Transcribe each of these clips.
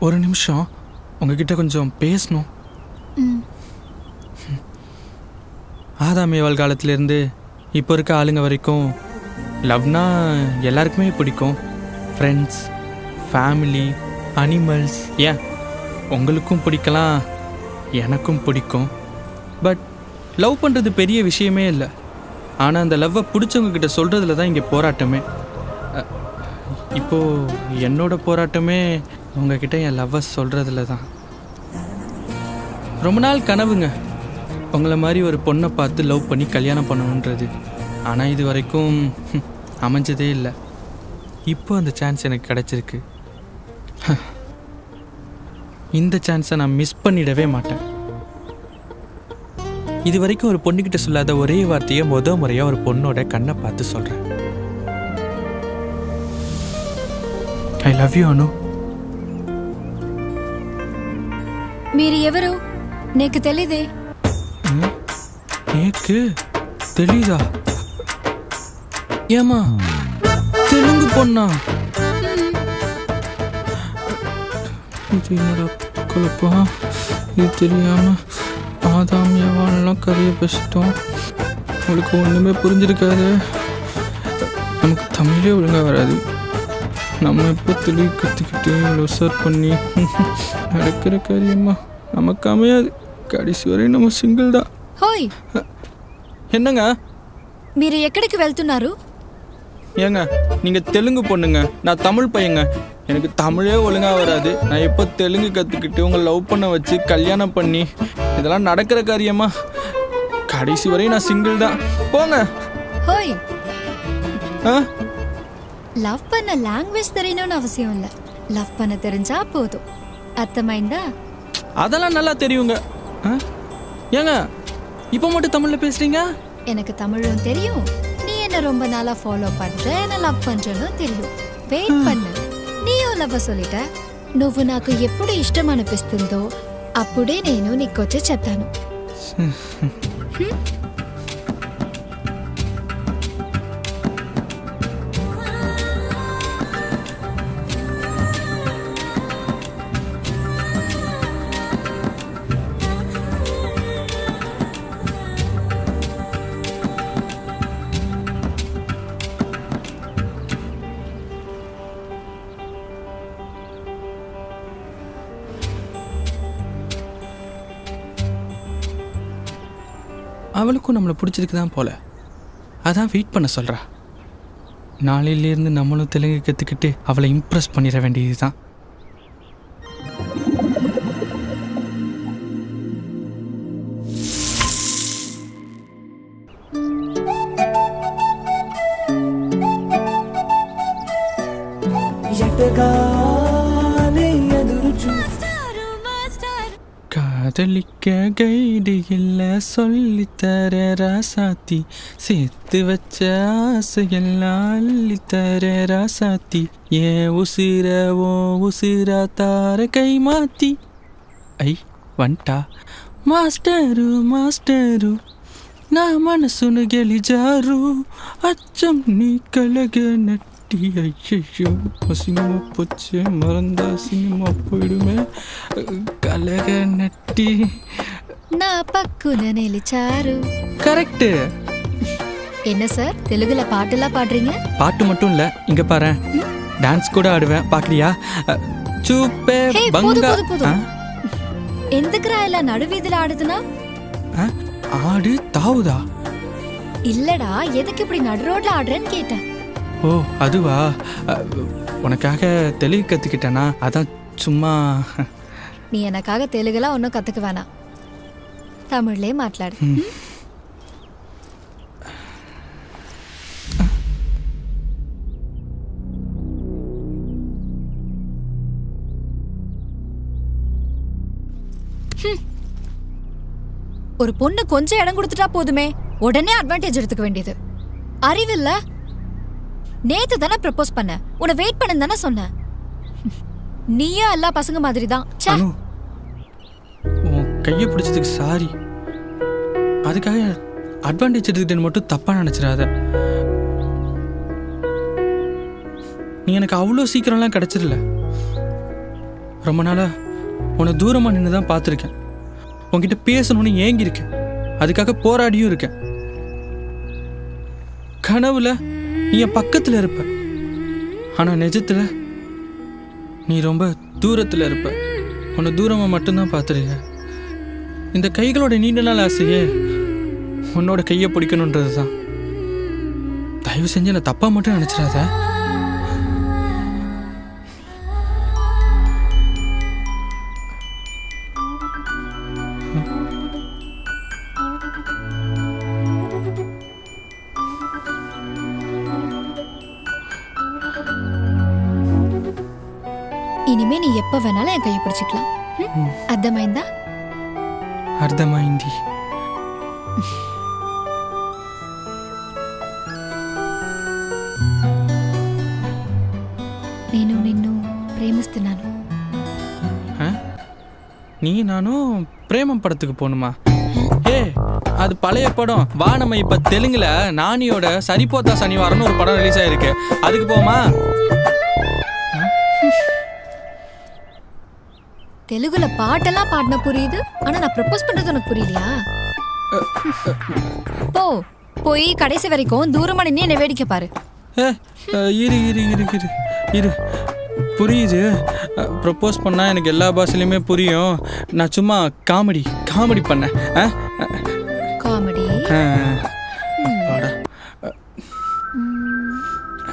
ஒரு நிமிஷம் உங்ககிட்ட கொஞ்சம் பேசணும். ஆதாமேவாள் காலத்திலேருந்து இப்போ இருக்க ஆளுங்க வரைக்கும் லவ்னா எல்லாருக்குமே பிடிக்கும். ஃப்ரெண்ட்ஸ், ஃபேமிலி, அனிமல்ஸ், ஏன் உங்களுக்கும் பிடிக்கலாம், எனக்கும் பிடிக்கும். பட் லவ் பண்ணுறது பெரிய விஷயமே இல்லை. ஆனால் அந்த லவ்வை பிடிச்சவங்க கிட்ட சொல்கிறதுல தான் இங்கே போராட்டமே. இப்போது என்னோட போராட்டமே உங்ககிட்ட என் லவ்வை சொல்கிறதுல தான். ரொம்ப நாள் கனவுங்க உங்களை மாதிரி ஒரு பொண்ணை பார்த்து லவ் பண்ணி கல்யாணம் பண்ணணுன்றது. ஆனால் இது வரைக்கும் அமைஞ்சதே இல்லை. இப்போ அந்த சான்ஸ் எனக்கு கிடச்சிருக்கு. இந்த சான்ஸை நான் மிஸ் பண்ணிடவே மாட்டேன். இது வரைக்கும் ஒரு பொண்ணுக்கிட்ட சொல்லாத ஒரே வார்த்தையை முறையாக ஒரு பொண்ணோட கண்ணை பார்த்து சொல்கிறேன். ఐ లవ్ యూ అను. మీరు ఎవరు నీకు తెలీదే? నీకు తెలీదా? ఏమా తెలుగు పొన్నా? இது என்னோட குழப்பா. இது தெரியாமல் ஆதாமியவாள்லாம் கதையை பேசிட்டோம். அவளுக்கு ஒன்றுமே புரிஞ்சிருக்காது. நமக்கு தமிழே ஒழுங்காக வராது. நம்ம எப்போ தெளிவு கற்றுக்கிட்டு லொசர் பண்ணி நடக்கிற காரியமா நமக்கு அமையாது. கடைசி வரை நம்ம சிங்கிள் தான். హోయ్, என்னங்க మీరు ఎక్కడికి వెళ్తున్నారు? ஏங்க நீங்கள் தெலுங்கு பொண்ணுங்க, நான் தமிழ் பையங்க. எனக்கு தமிழே ஒழுங்காக வராது. நான் எப்போ தெலுங்கு கற்றுக்கிட்டு உங்களை லவ் பண்ண வச்சு கல்யாணம் பண்ணி இதெல்லாம் நடக்கிற காரியமா? கடைசி வரை நான் சிங்கிள் தான். போங்க. ஹோய், ஆ லவ் பண்ண லாங்குவேஜ் தெரியணும்னு அவசியம் இல்லை. லவ் பண்ண தெரிஞ்சா போதும். அர்த்தமாய்ந்தா? அதெல்லாம் நல்லா தெரியுங்க. ஏங்க இப்போ மட்டும் தமிழில் பேசுகிறீங்க? எனக்கு தமிழும் தெரியும், நீ என்ன ரொம்ப நாளா ஃபாலோ பண்ற, என்ன லவ் பண்றன்னு தெரியும். వెయిట్ பண்ணு, నీయో లవ్ சொல்லிட்ட. నువ్వు నాకు ఎప్పుడు ఇష్టం అనిపిస్తుందో అప్పుడే నేను నీకొచ్చి చెప్తాను. அவளுக்கும் நம்மளை பிடிச்சிருக்கு தான் போல. அதான் வெயிட் பண்ண சொல்கிறா. நாளையிலேருந்து நம்மளும் தெலுங்கு கற்றுக்கிட்டு அவளை இம்ப்ரெஸ் பண்ணிட வேண்டியது தான். காதலிக்க கைடு இல்லை சொல்லித்தர ராசாத்தி, சேர்த்து வச்ச ஆசையெல்லாம் அள்ளித்தர ராசாத்தி, ஏன் உசிர ஓ உசிரா தார கை மாத்தி. ஐ వంటా మాస్టరు మాస్టరు నా మనసును గెలిజారు, అచ్చం నీ కలగనట్టి. ஐயோ சினிமா போச்சு, மறந்தா சினிமா போயிடுமே. கலக நட்டி నా పక్కున నిలిచారు. கரெக்டு. என்ன சார் தெலுங்குல பாட்டெல்லாம் பாடுறீங்க? பாட்டு மட்டும் இல்லை, இங்கே பாரு, டான்ஸ் கூட ஆடுவேன். பார்க்குறியா? சூப்பே பங்கா. ఎందుకురా ఇలా నడువీధిలో ఆడుతున్నా? ஆடு தாவுதா? இல்லடா, எதுக்கு இப்படி நடு ரோட்ல ஆடுறேன்னு கேட்டேன். ஓ அதுவா, உனக்காக தெலுங்கு கற்றுக்கிட்டேனா, அதான் சும்மா. நீ எனக்காக தெலுங்குலாம் ஒன்றும் கற்றுக்க வேணாம், தமிழ்லே மாట్లాடு. ஒரு பொண்ணு கொஞ்சம் இடம் கொடுத்துட்டா போதுமே, உடனே அட்வான்டேஜ் எடுத்துக்க வேண்டியது. அறிவில்ல? நேத்து தானே ப்ரப்போஸ் பண்ண, உன்னை வெயிட் பண்ணு தானே சொன்ன. நீயும் எல்லா பசங்க மாதிரி தான். உன் கையை பிடிச்சதுக்கு சாரி. அதுக்காக அட்வான்டேஜ் எடுத்துக்கிட்டேன்னு மட்டும் தப்பா நினைச்சிடாத. நீ எனக்கு அவ்வளோ சீக்கிரம்லாம் கிடைச்சிடல. ரொம்ப நாளாக உன்னை தூரமாக நின்று தான் பார்த்துருக்கேன். உன்கிட்ட பேசணும்னு ஏங்கியிருக்கேன். அதுக்காக போராடியும் இருக்கேன். கனவுல நீ என் பக்கத்தில் இருப்ப, ஆனால் நிஜத்தில் நீ ரொம்ப தூரத்தில் இருப்ப. உன்னை தூரமாக மட்டும்தான் பார்த்துருக்கேன். இந்த கைகளோட நீண்ட நாள் ஆசையே உன்னோட கையை பிடிக்கணுன்றது தான். தயவு செஞ்சு என்னை தப்பாக மட்டும் நினச்சிடாத. இனிமே நீ எப்ப வேணாலும் என் கையை பிடிச்சிக்கலாம். అర్థమైందా? అర్థమైంది. నేను నిన్ను ప్రేమిస్తున్నాను. நீ நானும் பிரேமம் படத்துக்கு போகணுமா? அது பழைய படம். வா நம்ம இப்ப தெலுங்குல நானியோட சரிபோத்தா சனிவாரம்னு ஒரு படம் ரிலீஸ் ஆயிருக்கு. அதுக்கு போமா? தெலுங்குல பாட்டெல்லாம் பாடின புரியுது, ஆனா நான் ப்ரப்போஸ் பண்றது உனக்கு புரியலையா? போ, போய் கடைசி வரைக்கும் தூரமா நின்று என்ன வேடிக்கை பாரு. இரு இரு இரு இரு இரு புரியுது. ப்ரப்போஸ் பண்ணா எனக்கு எல்லா பாஷையிலுமே புரியும். நான் சும்மா காமெடி காமெடி பண்ணேன். காமெடி?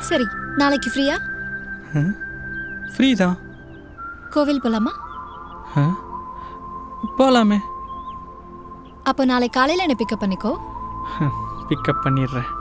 சரி, நாளைக்கு ஃப்ரீயா? ஃப்ரீ தான். கோவில் போலாமா? போகலாமே. அப்போ நாளை காலையில் என்ன பிக்கப் பண்ணிக்கோ. பிக்கப் பண்ணிடுறேன்.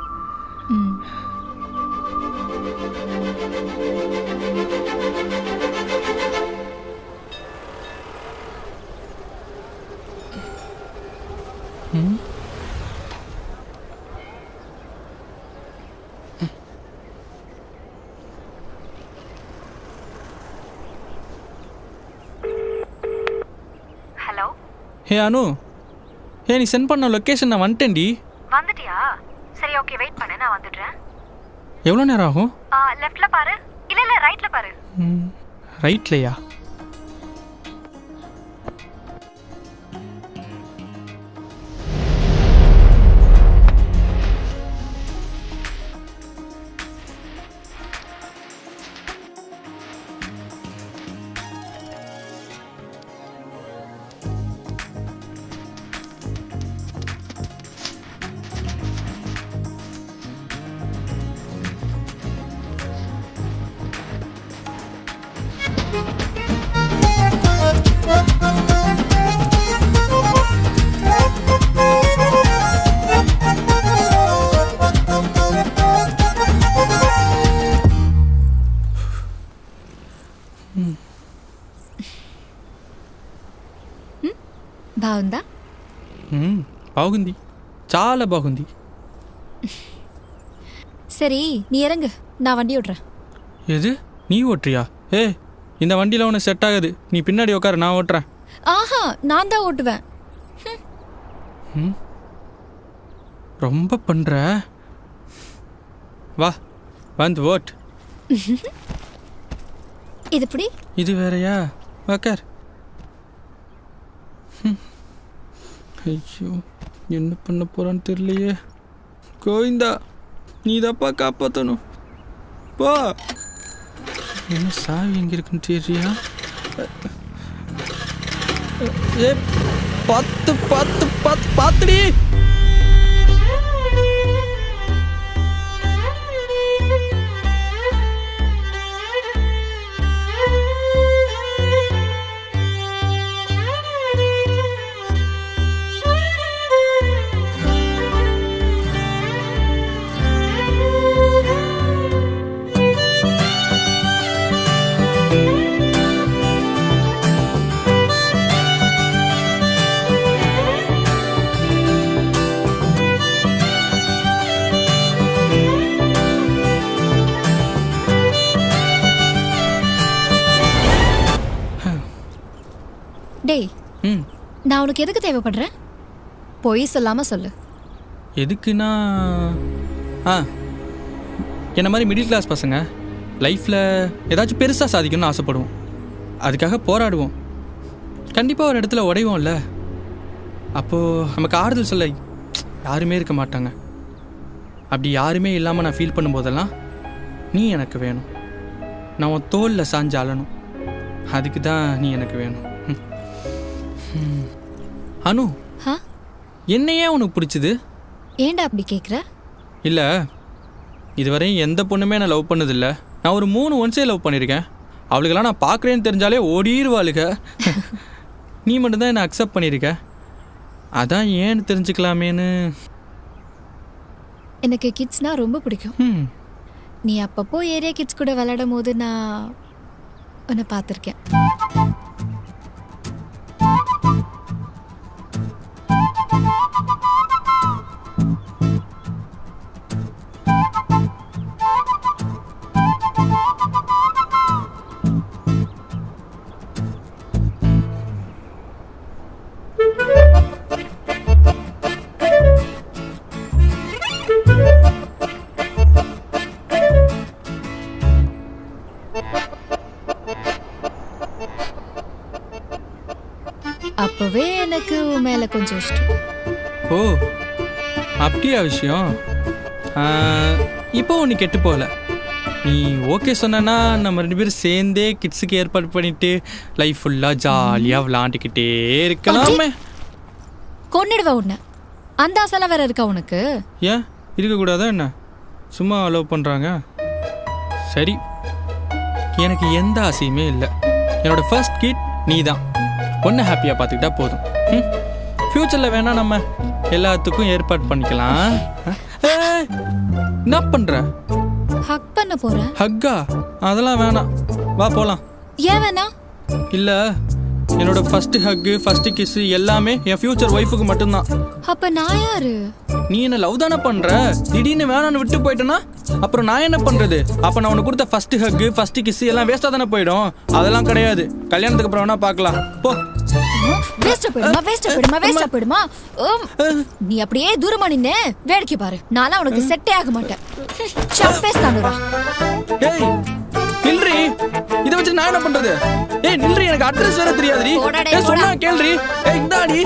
ஹலோ. ஹே அனு, நீ சென்ட் பண்ண லொக்கேஷன் நான் வந்துட்டேன்டி. வந்துட்டியா? சரி, ஓகே, வெயிட் பண்ணு, நான் வந்துடுறேன். எவ்வளோ நேரம் ஆகும்? லெஃப்ட்ல பாரு. இல்ல ரைட்ல பாரு. ரைட்லையா? బాగుందా? బాగుంది, చాలా బాగుంది. சரி, நீ இறங்கு, நான் வண்டி ஓட்டுறேன். எது, நீ ஓட்டுறியா? இந்த வண்டியில் உனக்கு செட் ஆகுது. நீ பின்னாடி உட்காரு, நான் ஓட்டுறேன். ஆஹா, நான் தான் ஓட்டுவேன். ரொம்ப பண்ற. வா, வந்து ஓட். இது எப்படி? இது வேறையா? உட்கார். ஐயோ, என்ன பண்ண போறான்னு தெரியலையே. கோவிந்தா, நீ தப்பா காப்பாற்றணும். போ. என்ன சாவி எங்க இருக்குன்னு தெரியா? பத்து பத்து பத்து பாத்துடி. டேய், நான் உனக்கு எதுக்கு தேவைப்படுறேன்? பொய் சொல்லாம சொல்லு. எதுக்குன்னா, என்ன மாதிரி மிடில் கிளாஸ் பசங்க லைஃப்பில் ஏதாச்சும் பெருசாக சாதிக்கணும்னு ஆசைப்படுவோம். அதுக்காக போராடுவோம். கண்டிப்பாக ஒரு இடத்துல உடைவோம்ல. அப்போது நமக்கு ஆறுதல் சொல்ல யாருமே இருக்க மாட்டாங்க. அப்படி யாருமே இல்லாமல் நான் ஃபீல் பண்ணும்போதெல்லாம் நீ எனக்கு வேணும். நான் உன் தோளில் சாஞ்சு அழணும். அதுக்கு தான் நீ எனக்கு வேணும். அனு, ஆ என்னையே உனக்கு பிடிச்சது? ஏன்டா அப்படி கேட்குற? இல்லை, இதுவரையும் எந்த பொண்ணுமே நான் லவ் பண்ணதில்லை. நான் ஒரு 3 ஒன்ஸே லவ் பண்ணியிருக்கேன். அவளுக்கெல்லாம் நான் பார்க்குறேன்னு தெரிஞ்சாலே ஓடிடுவாளுக. நீ மட்டும்தான் என்னை அக்செப்ட் பண்ணியிருக்க. அதான் ஏன்னு தெரிஞ்சுக்கலாமேன்னு. எனக்கு கிட்ஸ்னா ரொம்ப பிடிக்கும். நீ அப்பப்போ ஏரியா கிட்ஸ் கூட விளையாடும் போது நான் உன்னை பார்த்துருக்கேன். அப்பவே எனக்கு உன் மேல கொஞ்சம் இஷ்டம். ஓ, அப்படியா விஷயம்? இப்போ ஒன்று கெட்டு போகல. நீ ஓகே சொன்னா நம்ம 2 பேரும் சேர்ந்தே கிட்ஸுக்கு ஏற்பாடு பண்ணிட்டு லைஃப் ஃபுல்லாக ஜாலியாக விளாண்டுக்கிட்டே இருக்கலாமே. கொன்னிடுவ உன்னை. அந்த ஆசைலாம் வேற இருக்கா உனக்கு? ஏன் இருக்கக்கூடாதா என்ன? சும்மா லவ் பண்ணுறாங்க. சரி, எனக்கு எந்த ஆசையுமே இல்லை. என்னோட ஃபர்ஸ்ட் கிட் நீ தான். ஒன்று ஹாப்பியாக பார்த்துக்கிட்டா போதும். ஃப்யூச்சரில் வேணால் நம்ம எல்லாத்துக்கும் ஏற்பாடு பண்ணிக்கலாம். என்ன பண்ணுற? ஹக் பண்ண போறேன். ஹக்கா? அதெல்லாம் வேணாம், வா போகலாம். ஏன் வேணா? இல்லை, என்னோட ஃபர்ஸ்ட் ஹக்கு ஃபர்ஸ்ட் கிஸ் எல்லாமே என் ஃப்யூச்சர் ஒய்ஃபுக்கு மட்டும்தான். அப்ப நான் யாரு? நீ என்ன லவ் தானே பண்ற? திடீர்னு வேணான்னு விட்டு போயிட்டேன்னா அப்புறம் நான் என்ன பண்றது? அப்ப நான் உனக்கு கொடுத்த ஃபர்ஸ்ட் ஹக்கு ஃபர்ஸ்ட் கிஸ் எல்லாம் வேஸ்டா தானே போயிடும். அதெல்லாம் கிடையாது. கல்யாணத்துக்கு அப்புறம் வேணா பார்க்கலாம். போ. வேஸ்டா போயிடுமா? நீ அப்படியே தூரமா நின்னு வேடிக்கை பாரு. நான்லாம் உனக்கு செட்டே ஆக மாட்டேன். சம்பேஸ்தானுரா. ஏய் நில்றி, இத வச்சு நான் என்ன பண்றது? ஏய் நில்றி, எனக்கு அட்ரஸ் வேற தெரியாதுடி. ஏய் சொன்னா கேளுடி. ஏய் இந்தாடி.